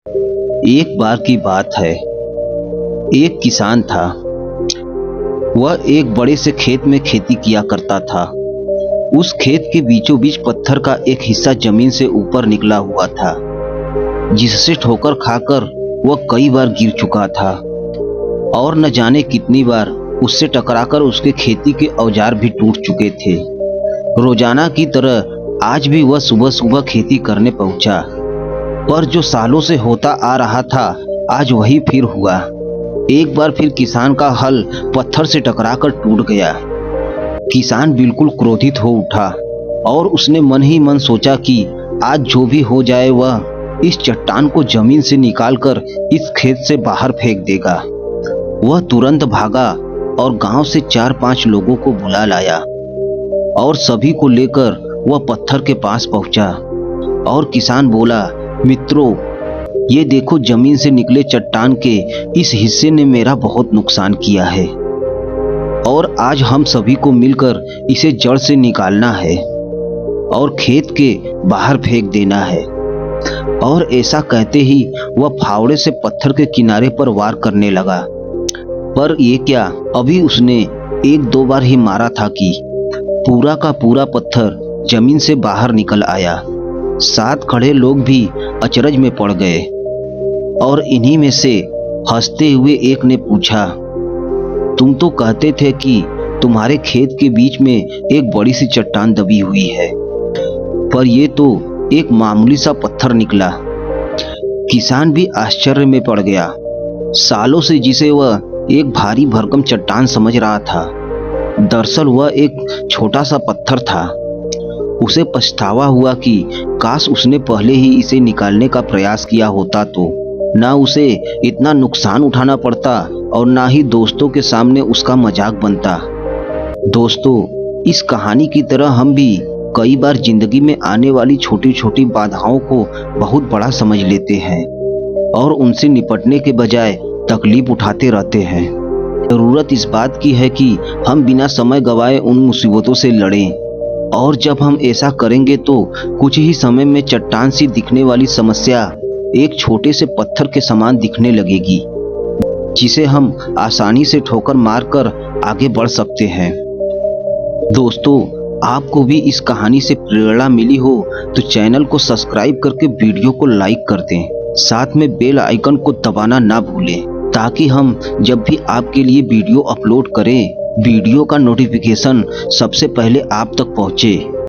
एक बार की बात है। एक किसान था। वह एक बड़े से खेत में खेती किया करता था। उस खेत के बीचों बीच पत्थर का एक हिस्सा जमीन से ऊपर निकला हुआ था, जिससे ठोकर खाकर वह कई बार गिर चुका था और न जाने कितनी बार उससे टकराकर उसके खेती के औजार भी टूट चुके थे। रोजाना की तरह आज भी वह सुबह सुबह खेती करने पहुंचा, पर जो सालों से होता आ रहा था आज वही फिर हुआ। एक बार फिर किसान का हल पत्थर से टकराकर टूट गया। किसान बिल्कुल क्रोधित हो उठा और उसने मन ही मन सोचा कि आज जो भी हो जाए वह इस चट्टान को जमीन से निकालकर इस खेत से बाहर फेंक देगा। वह तुरंत भागा और गांव से 4-5 लोगों को बुला लाया और सभी को लेकर वह पत्थर के पास पहुंचा और किसान बोला, मित्रों, ये देखो, जमीन से निकले चट्टान के इस हिस्से ने मेरा बहुत नुकसान किया है और आज हम सभी को मिलकर इसे जड़ से निकालना है और खेत के बाहर फेंक देना है। और ऐसा कहते ही वह फावड़े से पत्थर के किनारे पर वार करने लगा। पर ये क्या, अभी उसने 1-2 बार ही मारा था कि पूरा का पूरा पत्थर जमीन से बाहर निकल आया। साथ खड़े लोग भी अचरज में पड़ गए और इन्हीं में से हंसते हुए एक ने पूछा, तुम तो कहते थे कि तुम्हारे खेत के बीच में एक बड़ी सी चट्टान दबी हुई है, पर यह तो एक मामूली सा पत्थर निकला। किसान भी आश्चर्य में पड़ गया। सालों से जिसे वह एक भारी भरकम चट्टान समझ रहा था, दरअसल वह एक छोटा सा पत्थर था। उसे पछतावा हुआ कि काश उसने पहले ही इसे निकालने का प्रयास किया होता तो ना उसे इतना नुकसान उठाना पड़ता और ना ही दोस्तों के सामने उसका मजाक बनता। दोस्तों, इस कहानी की तरह हम भी कई बार जिंदगी में आने वाली छोटी छोटी बाधाओं को बहुत बड़ा समझ लेते हैं और उनसे निपटने के बजाय तकलीफ उठाते रहते हैं। जरूरत इस बात की है कि हम बिना समय गवाए उन मुसीबतों से लड़ें, और जब हम ऐसा करेंगे तो कुछ ही समय में चट्टान सी दिखने वाली समस्या एक छोटे से पत्थर के समान दिखने लगेगी, जिसे हम आसानी से ठोकर मारकर आगे बढ़ सकते हैं। दोस्तों, आपको भी इस कहानी से प्रेरणा मिली हो तो चैनल को सब्सक्राइब करके वीडियो को लाइक कर दें। साथ में बेल आइकन को दबाना ना भूलें, ताकि हम जब भी आपके लिए वीडियो अपलोड करें, वीडियो का नोटिफिकेशन सबसे पहले आप तक पहुंचे।